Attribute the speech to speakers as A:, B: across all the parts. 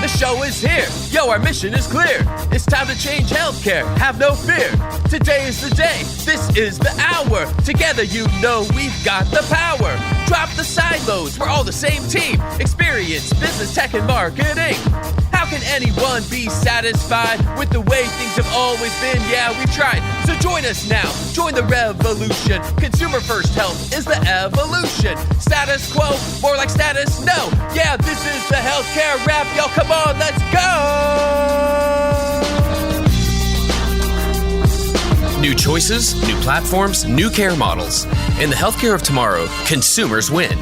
A: The show is here. Yo, our mission is clear. It's time to change healthcare. Have no fear. Today is the day. This is the hour. Together, you know we've got the power. Drop the silos. We're all the same team. Experience, business, tech, and marketing. How can anyone be satisfied with the way things have always been? Yeah, we've tried. So join us now. Join the revolution. Consumer first health is the evolution. Status quo, more like status no. Yeah, this is the healthcare rap. Y'all, come on, let's go! New choices, new platforms, new care models. In the healthcare of tomorrow, consumers win.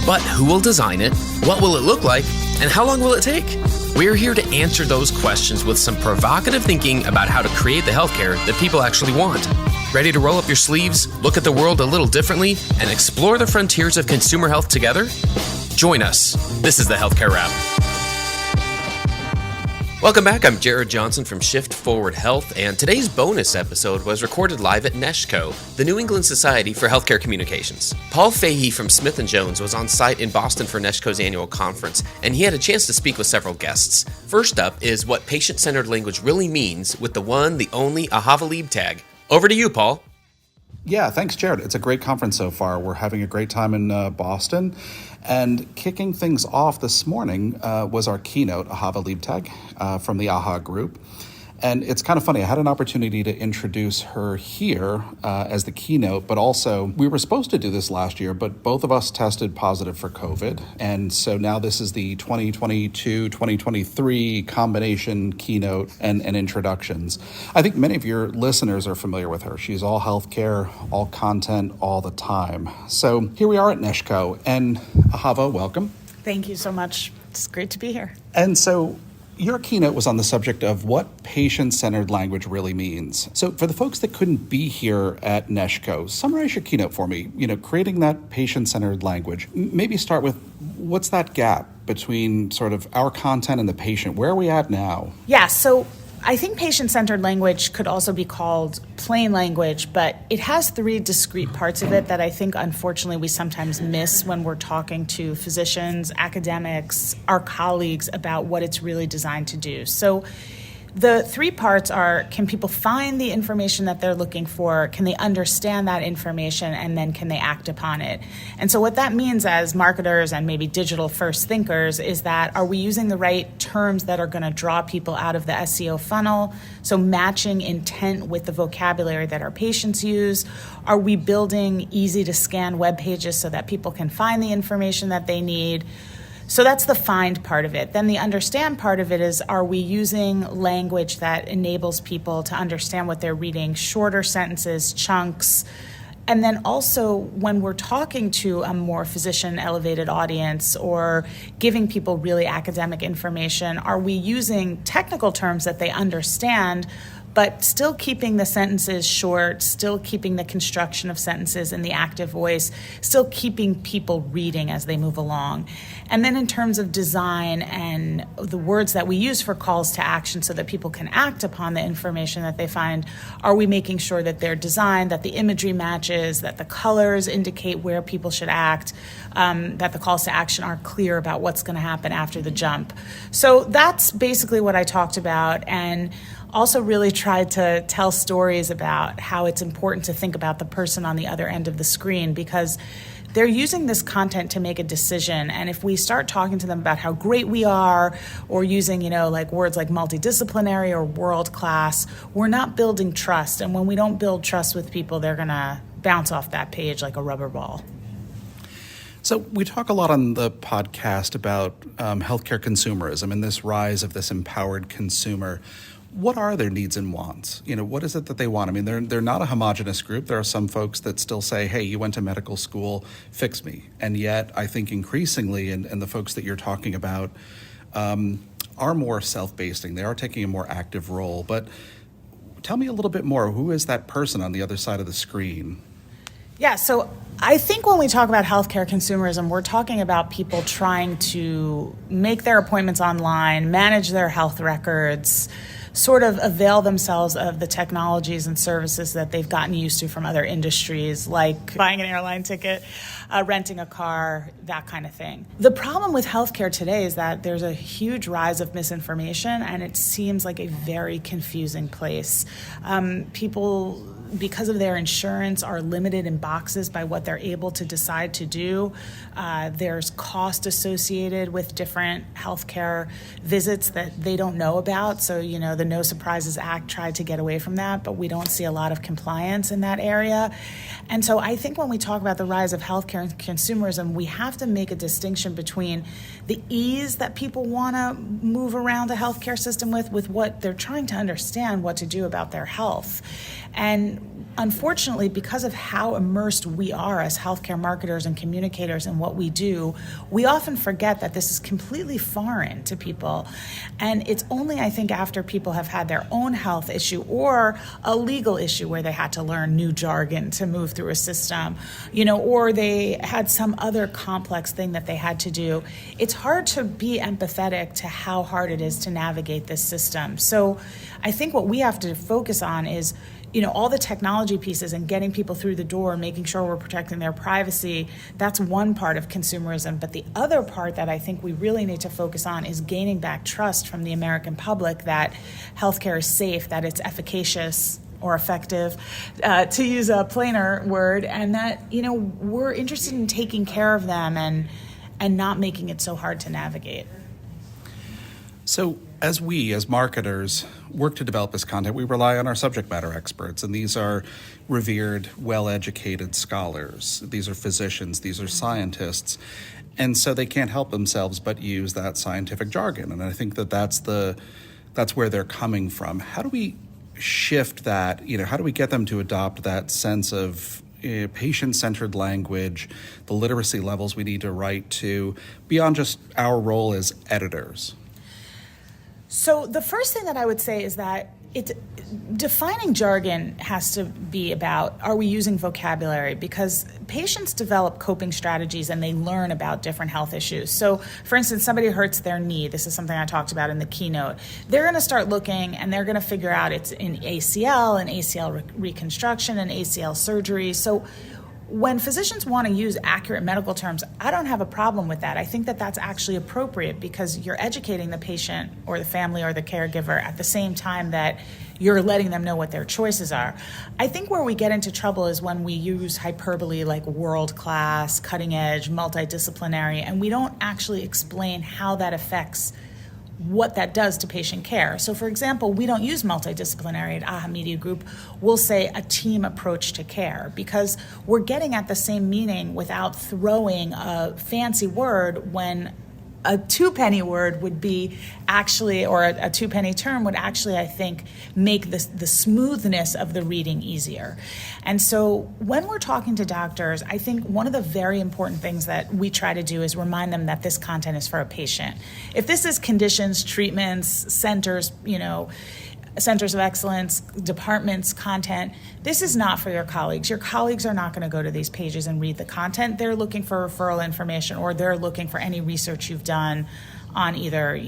A: But who will design it? What will it look like? And how long will it take? We're here to answer those questions with some provocative thinking about how to create the healthcare that people actually want. Ready to roll up your sleeves, look at the world a little differently, and explore the frontiers of consumer health together? Join us. This is the Healthcare Wrap. Welcome back. I'm Jared Johnson from Shift Forward Health, and today's bonus episode was recorded live at NESHCo, the New England Society for Healthcare Communications. Paul Fahey from Smith & Jones was on site in Boston for NESHCo's annual conference, and he had a chance to speak with several guests. First up is what patient-centered language really means with the one, the only Ahava Lieb tag. Over to you, Paul.
B: Yeah, thanks, Jared. It's a great conference so far. We're having a great time in Boston. And kicking things off this morning was our keynote, Ahava Lieb tag, from the AHA group. And it's kind of funny. I had an opportunity to introduce her here as the keynote, but also we were supposed to do this last year, but both of us tested positive for COVID. And so now this is the 2022-2023 combination keynote and introductions. I think many of your listeners are familiar with her. She's all healthcare, all content, all the time. So here we are at NESHCo. And Ahava, welcome.
C: Thank you so much. It's great to be here.
B: And so your keynote was on the subject of what patient-centered language really means. So for the folks that couldn't be here at NESHCo, summarize your keynote for me. Creating that patient-centered language. Maybe start with what's that gap between sort of our content and the patient? Where are we at now?
C: Yeah, so I think patient-centered language could also be called plain language, but it has three discrete parts of it that I think, unfortunately, we sometimes miss when we're talking to physicians, academics, our colleagues about what it's really designed to do. So the three parts are, can people find the information that they're looking for? Can they understand that information? And then can they act upon it? And so what that means as marketers and maybe digital first thinkers is that, are we using the right terms that are going to draw people out of the SEO funnel? So matching intent with the vocabulary that our patients use. Are we building easy to scan web pages so that people can find the information that they need? So that's the find part of it. Then the understand part of it is, are we using language that enables people to understand what they're reading, shorter sentences, chunks? And then also when we're talking to a more physician-elevated audience or giving people really academic information, are we using technical terms that they understand, but still keeping the sentences short, still keeping the construction of sentences in the active voice, still keeping people reading as they move along. And then in terms of design and the words that we use for calls to action so that people can act upon the information that they find, are we making sure that they're designed, that the imagery matches, that the colors indicate where people should act, that the calls to action are clear about what's going to happen after the jump. So that's basically what I talked about, and also really tried to tell stories about how it's important to think about the person on the other end of the screen, because they're using this content to make a decision. And if we start talking to them about how great we are, or using, like words like multidisciplinary or world class, we're not building trust. And when we don't build trust with people, they're going to bounce off that page like a rubber ball.
B: So we talk a lot on the podcast about healthcare consumerism and this rise of this empowered consumer. What are their needs and wants? What is it that they want? I mean, they're not a homogenous group. There are some folks that still say, hey, you went to medical school, fix me. And yet I think increasingly, and the folks that you're talking about are more self-basing. They are taking a more active role. But tell me a little bit more. Who is that person on the other side of the screen?
C: Yeah, so I think when we talk about healthcare consumerism, we're talking about people trying to make their appointments online, manage their health records, sort of avail themselves of the technologies and services that they've gotten used to from other industries, like buying an airline ticket, renting a car, that kind of thing. The problem with healthcare today is that there's a huge rise of misinformation, and it seems like a very confusing place. People, because of their insurance, are limited in boxes by what they're able to decide to do. There's cost associated with different healthcare visits that they don't know about. So, the No Surprises Act tried to get away from that, but we don't see a lot of compliance in that area. And so I think when we talk about the rise of healthcare and consumerism, we have to make a distinction between the ease that people want to move around a healthcare system with what they're trying to understand what to do about their health. And unfortunately, because of how immersed we are as healthcare marketers and communicators in what we do, we often forget that this is completely foreign to people. And it's only, I think, after people have had their own health issue or a legal issue where they had to learn new jargon to move through a system, or they had some other complex thing that they had to do. It's hard to be empathetic to how hard it is to navigate this system. So I think what we have to focus on is all the technology pieces and getting people through the door, making sure we're protecting their privacy. That's one part of consumerism. But the other part that I think we really need to focus on is gaining back trust from the American public that healthcare is safe, that it's efficacious or effective, to use a plainer word, and that, we're interested in taking care of them and not making it so hard to navigate.
B: So as we, as marketers, work to develop this content, we rely on our subject matter experts, and these are revered, well-educated scholars. These are physicians, these are scientists, and so they can't help themselves but use that scientific jargon. And I think that's where they're coming from. How do we shift that? How do we get them to adopt that sense of patient-centered language, the literacy levels we need to write to, beyond just our role as editors?
C: So the first thing that I would say is that defining jargon has to be about, are we using vocabulary? Because patients develop coping strategies and they learn about different health issues. So, for instance, somebody hurts their knee. This is something I talked about in the keynote. They're going to start looking and they're going to figure out it's an ACL, an ACL reconstruction, an ACL surgery. So when physicians want to use accurate medical terms, I don't have a problem with that. I think that that's actually appropriate because you're educating the patient or the family or the caregiver at the same time that you're letting them know what their choices are. I think where we get into trouble is when we use hyperbole like world-class, cutting-edge, multidisciplinary, and we don't actually explain how that affects what that does to patient care. So, for example, we don't use multidisciplinary at AHA Media Group. We'll say a team approach to care because we're getting at the same meaning without throwing a fancy word when a two-penny word would be actually, or a two-penny term would actually, I think, make the smoothness of the reading easier. And so when we're talking to doctors, I think one of the very important things that we try to do is remind them that this content is for a patient. If this is conditions, treatments, centers, centers of excellence, departments, content, this is not for your colleagues. Your colleagues are not going to go to these pages and read the content. They're looking for referral information or they're looking for any research you've done on either,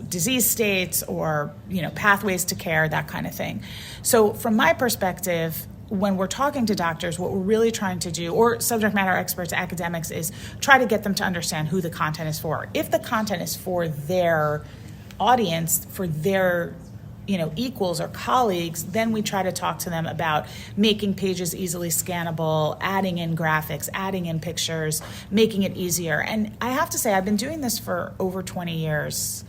C: disease states or, pathways to care, that kind of thing. So from my perspective, when we're talking to doctors, what we're really trying to do, or subject matter experts, academics, is try to get them to understand who the content is for. If the content is for their audience, for their equals or colleagues, then we try to talk to them about making pages easily scannable, adding in graphics, adding in pictures, making it easier. And I have to say, I've been doing this for over 20 years.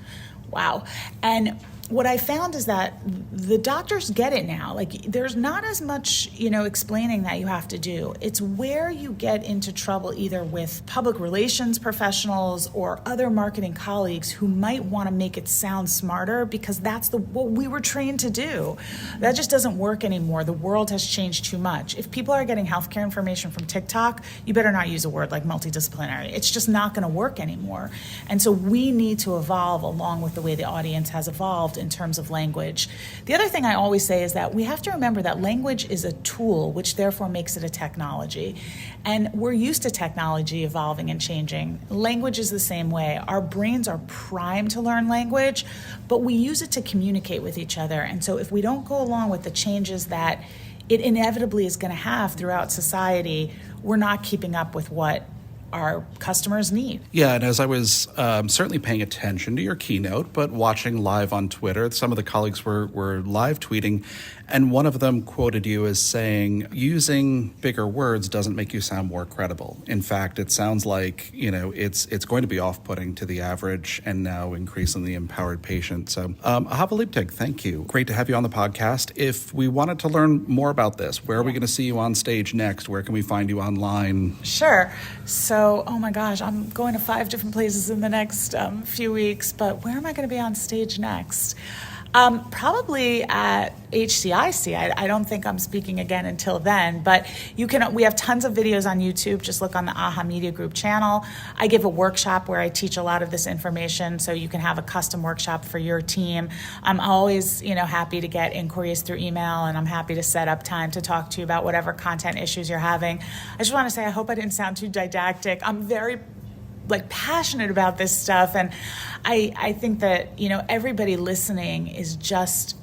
C: Wow. And what I found is that the doctors get it now. Like, there's not as much, explaining that you have to do. It's where you get into trouble either with public relations professionals or other marketing colleagues who might want to make it sound smarter because that's what we were trained to do. That just doesn't work anymore. The world has changed too much. If people are getting healthcare information from TikTok, you better not use a word like multidisciplinary. It's just not going to work anymore. And so we need to evolve along with the way the audience has evolved in terms of language. The other thing I always say is that we have to remember that language is a tool, which therefore makes it a technology. And we're used to technology evolving and changing. Language is the same way. Our brains are primed to learn language, but we use it to communicate with each other. And so if we don't go along with the changes that it inevitably is going to have throughout society, we're not keeping up with what our customers need.
B: Yeah, and as I was certainly paying attention to your keynote, but watching live on Twitter, some of the colleagues were live tweeting, and one of them quoted you as saying, using bigger words doesn't make you sound more credible. In fact, it sounds like, it's going to be off-putting to the average and now increasingly empowered patient. So, Ahava Liebtag, thank you. Great to have you on the podcast. If we wanted to learn more about this, where are we going to see you on stage next? Where can we find you online?
C: Sure. So, oh my gosh, I'm going to 5 different places in the next few weeks, but where am I going to be on stage next? Probably at HCIC. I don't think I'm speaking again until then, but we have tons of videos on YouTube. Just look on the AHA Media Group channel. I give a workshop where I teach a lot of this information, so you can have a custom workshop for your team. I'm always, happy to get inquiries through email, and I'm happy to set up time to talk to you about whatever content issues you're having. I just want to say I hope I didn't sound too didactic. I'm very passionate about this stuff, and I think that everybody listening is just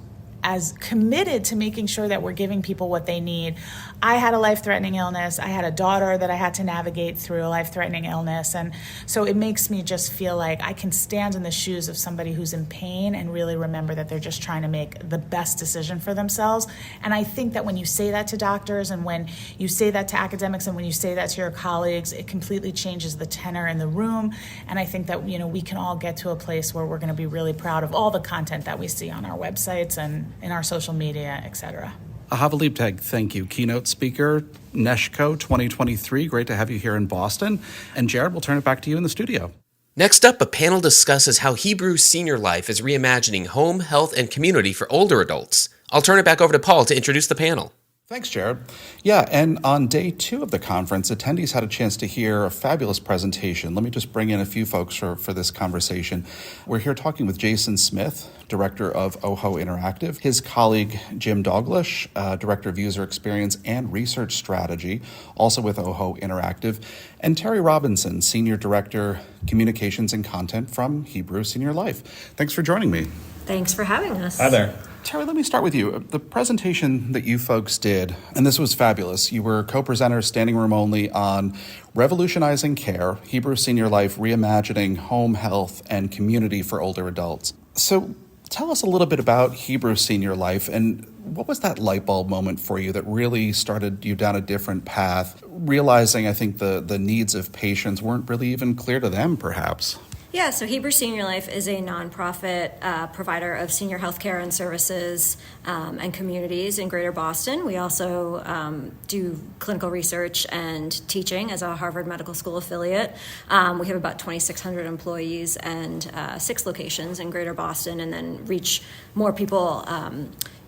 C: as committed to making sure that we're giving people what they need. I had a life-threatening illness. I had a daughter that I had to navigate through a life-threatening illness. And so it makes me just feel like I can stand in the shoes of somebody who's in pain and really remember that they're just trying to make the best decision for themselves. And I think that when you say that to doctors and when you say that to academics and when you say that to your colleagues, it completely changes the tenor in the room. And I think that, we can all get to a place where we're going to be really proud of all the content that we see on our websites and in our social media, et cetera.
B: Ahava Liebtag, thank you. Keynote speaker, NESHCo 2023. Great to have you here in Boston. And Jared, we'll turn it back to you in the studio.
A: Next up, a panel discusses how Hebrew Senior Life is reimagining home, health, and community for older adults. I'll turn it back over to Paul to introduce the panel.
B: Thanks, Jared. Yeah, and on day 2 of the conference, attendees had a chance to hear a fabulous presentation. Let me just bring in a few folks for this conversation. We're here talking with Jason Smith, Director of OHO Interactive, his colleague Jim Douglas, Director of User Experience and Research Strategy, also with OHO Interactive, and Terry Robinson, Senior Director, Communications and Content from Hebrew Senior Life. Thanks for joining me.
D: Thanks for having us.
E: Hi there.
B: Terry, let me start with you. The presentation that you folks did, and this was fabulous. You were co-presenters, standing room only, on revolutionizing care, Hebrew Senior Life, reimagining home health and community for older adults. So tell us a little bit about Hebrew Senior Life, and what was that light bulb moment for you that really started you down a different path, realizing, I think, the needs of patients weren't really even clear to them, perhaps?
D: Yeah, so Hebrew Senior Life is a nonprofit provider of senior health care and services and communities in Greater Boston. We also do clinical research and teaching as a Harvard Medical School affiliate. We have about 2,600 employees and 6 locations in Greater Boston, and then reach more people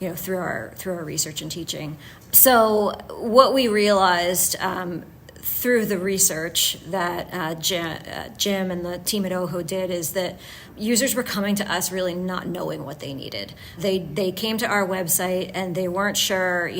D: through our research and teaching. So what we realized through the research that Jim and the team at OHO did is that users were coming to us really not knowing what they needed. They came to our website and they weren't sure,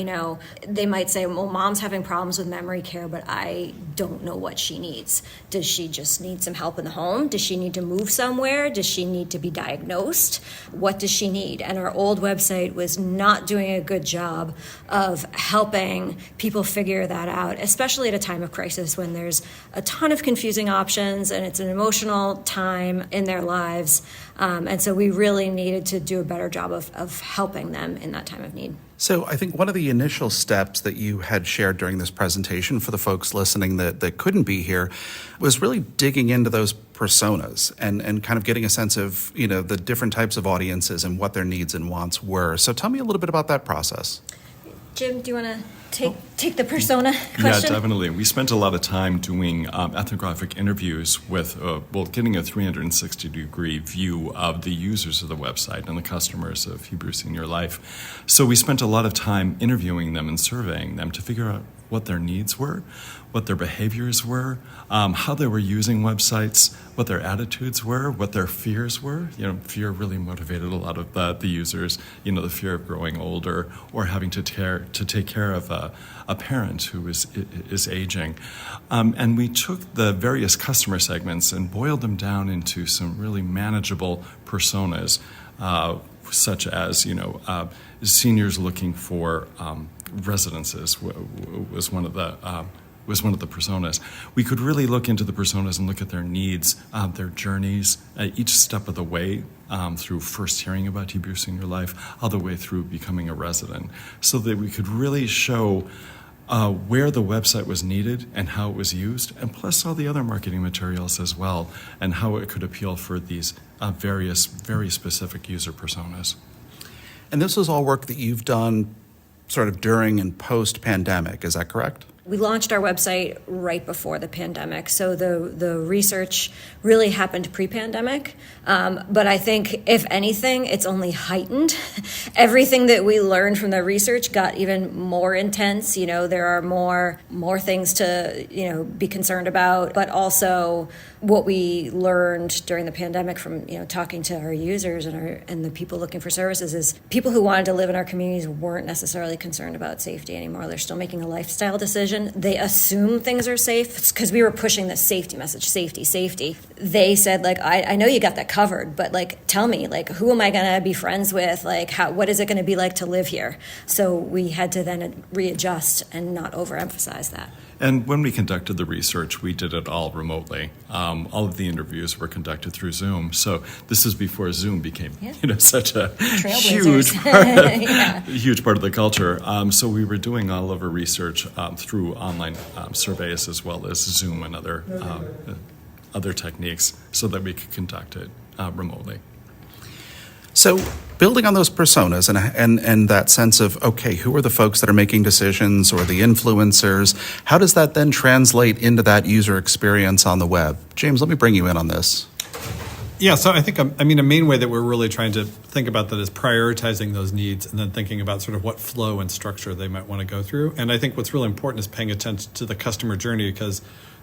D: they might say, well, mom's having problems with memory care, but I don't know what she needs. Does she just need some help in the home? Does she need to move somewhere? Does she need to be diagnosed? What does she need? And our old website was not doing a good job of helping people figure that out, especially at a time of crisis when there's a ton of confusing options and it's an emotional time in their lives. And so we really needed to do a better job of helping them in that time of need.
B: So I think one of the initial steps that you had shared during this presentation for the folks listening that couldn't be here was really digging into those personas and kind of getting a sense of, the different types of audiences and what their needs and wants were. So tell me a little bit about that process.
D: Jim, do you want to take the persona question?
E: Yeah, definitely. We spent a lot of time doing ethnographic interviews with, getting a 360-degree view of the users of the website and the customers of Hebrew Senior Life. So we spent a lot of time interviewing them and surveying them to figure out what their needs were, what their behaviors were, how they were using websites, what their attitudes were, what their fears were. Fear really motivated a lot of the users. The fear of growing older or having to take care of a parent who is aging. And we took the various customer segments and boiled them down into some really manageable personas, such as seniors looking for residences was one of the personas. We could really look into the personas and look at their needs, their journeys, each step of the way, through first hearing about TB Senior Life, all the way through becoming a resident, so that we could really show where the website was needed and how it was used, and plus all the other marketing materials as well, and how it could appeal for these various, very specific user personas.
B: And this is all work that you've done sort of during and post-pandemic, is that correct?
D: We launched our website right before the pandemic, so the research really happened pre-pandemic. But I think, if anything, it's only heightened. Everything that we learned from the research got even more intense. There are more things to be concerned about, but also what we learned during the pandemic from talking to our users and the people looking for services is people who wanted to live in our communities weren't necessarily concerned about safety anymore. They're still making a lifestyle decision. They assume things are safe because we were pushing the safety message, safety. They said, I know you got that covered, but tell me, who am I going to be friends with? What is it going to be like to live here? So we had to then readjust and not overemphasize that.
E: And when we conducted the research, we did it all remotely. All of the interviews were conducted through Zoom. So this is before Zoom became, such a huge part of the culture. So we were doing all of our research through online surveys as well as Zoom and other techniques, so that we could conduct it remotely.
B: So building on those personas and that sense of, okay, who are the folks that are making decisions or the influencers? How does that then translate into that user experience on the web? James, let me bring you in on this.
F: Yeah, so I think, a main way that we're really trying to think about that is prioritizing those needs and then thinking about sort of what flow and structure they might want to go through. And I think what's really important is paying attention to the customer journey, because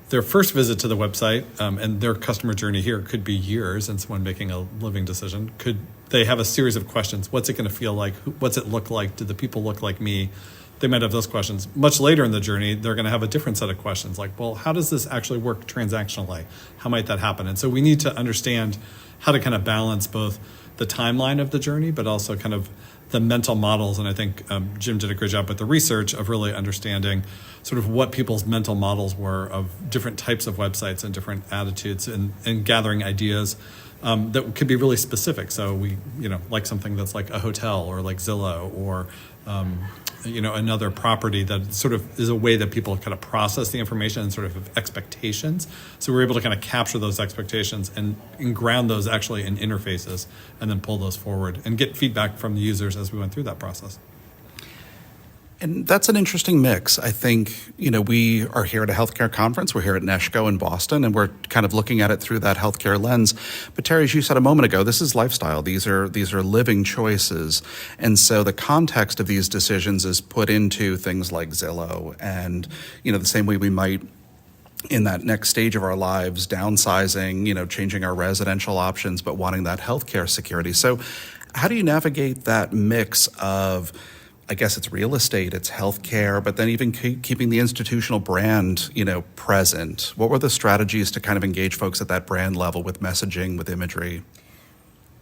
F: their first visit to the website and their customer journey here could be years, and someone making a living decision. They have a series of questions. What's it going to feel like? What's it look like? Do the people look like me? They might have those questions. Much later in the journey, they're going to have a different set of questions, like, well, how does this actually work transactionally? How might that happen? And so we need to understand how to kind of balance both the timeline of the journey, but also kind of the mental models. And I think Jim did a great job with the research of really understanding sort of what people's mental models were of different types of websites and different attitudes, and gathering ideas that could be really specific. So we, like something that's like a hotel or like Zillow or, another property that sort of is a way that people kind of process the information and sort of have expectations. So we're able to kind of capture those expectations and ground those actually in interfaces, and then pull those forward and get feedback from the users as we went through that process.
B: And that's an interesting mix. I think, we are here at a healthcare conference. We're here at NESHCo in Boston, and we're kind of looking at it through that healthcare lens. But Terry, as you said a moment ago, this is lifestyle. These are living choices. And so the context of these decisions is put into things like Zillow and, the same way we might in that next stage of our lives, downsizing, changing our residential options, but wanting that healthcare security. So how do you navigate that mix of, I guess it's real estate, it's healthcare, but then even keeping the institutional brand, present? What were the strategies to kind of engage folks at that brand level with messaging, with imagery?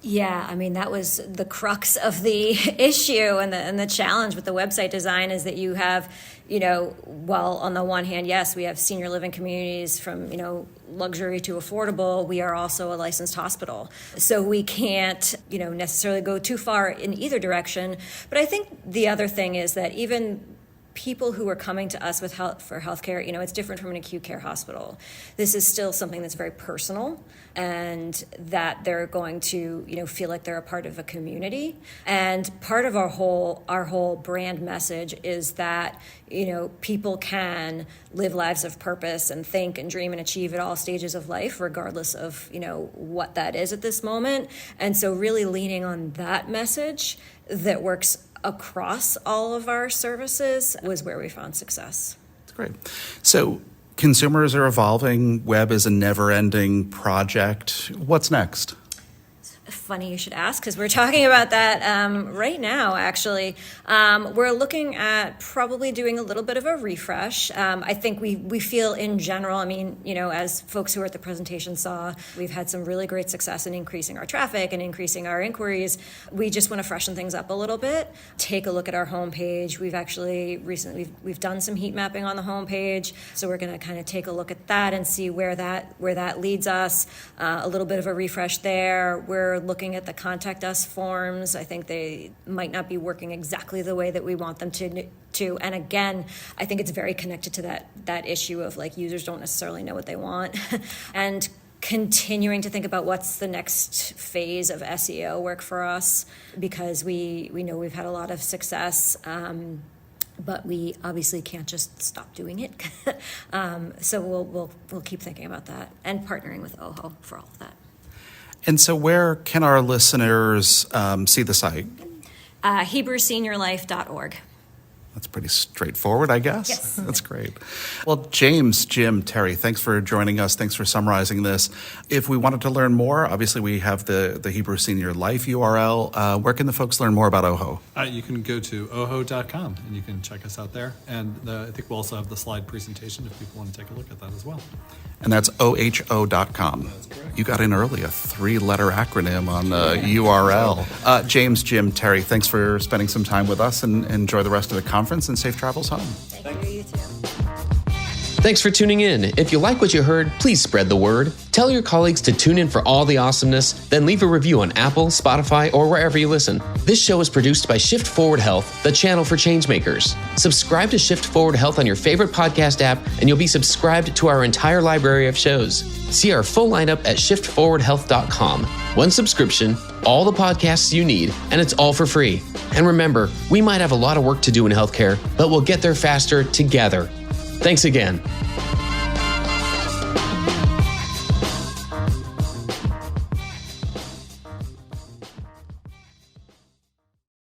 D: Yeah, that was the crux of the issue and the challenge with the website design is that you have, while on the one hand, yes, we have senior living communities from, luxury to affordable, we are also a licensed hospital. So we can't, necessarily go too far in either direction. But I think the other thing is that even people who are coming to us for healthcare, it's different from an acute care hospital. This is still something that's very personal, and that they're going to, feel like they're a part of a community. And part of our whole brand message is that, people can live lives of purpose and think and dream and achieve at all stages of life, regardless of, what that is at this moment. And so really leaning on that message that works across all of our services was where we found success.
B: great. So consumers are evolving. Web is a never-ending project. What's next?
D: Funny you should ask, because we're talking about that right now, actually. We're looking at probably doing a little bit of a refresh. I think we feel in general, I mean, as folks who were at the presentation saw, we've had some really great success in increasing our traffic and increasing our inquiries. We just want to freshen things up a little bit. Take a look at our homepage. We've actually recently, we've done some heat mapping on the homepage, so we're going to kind of take a look at that and see where that leads us. A little bit of a refresh there. We're looking at the contact us forms. I think they might not be working exactly the way that we want them to. And again, I think it's very connected to that issue of like users don't necessarily know what they want. And continuing to think about what's the next phase of SEO work for us, because we know we've had a lot of success, but we obviously can't just stop doing it. So we'll keep thinking about that and partnering with OHO for all of that.
B: And so where can our listeners see the site?
D: HebrewSeniorLife.org.
B: That's pretty straightforward, I guess.
D: Yes.
B: That's great. Well, James, Jim, Terry, thanks for joining us. Thanks for summarizing this. If we wanted to learn more, obviously we have the Hebrew Senior Life URL. Where can the folks learn more about OHO?
F: You can go to oho.com and you can check us out there. And I think we'll also have the slide presentation if people want to take a look at that as well.
B: And that's oho.com.
F: That's correct.
B: You got in early, a 3-letter acronym on URL. James, Jim, Terry, thanks for spending some time with us, and enjoy the rest of the conference and safe travels home.
D: Thank you, you too.
A: Thanks for tuning in. If you like what you heard, please spread the word. Tell your colleagues to tune in for all the awesomeness, then leave a review on Apple, Spotify, or wherever you listen. This show is produced by Shift Forward Health, the channel for changemakers. Subscribe to Shift Forward Health on your favorite podcast app, and you'll be subscribed to our entire library of shows. See our full lineup at shiftforwardhealth.com. One subscription, all the podcasts you need, and it's all for free. And remember, we might have a lot of work to do in healthcare, but we'll get there faster together. Thanks again.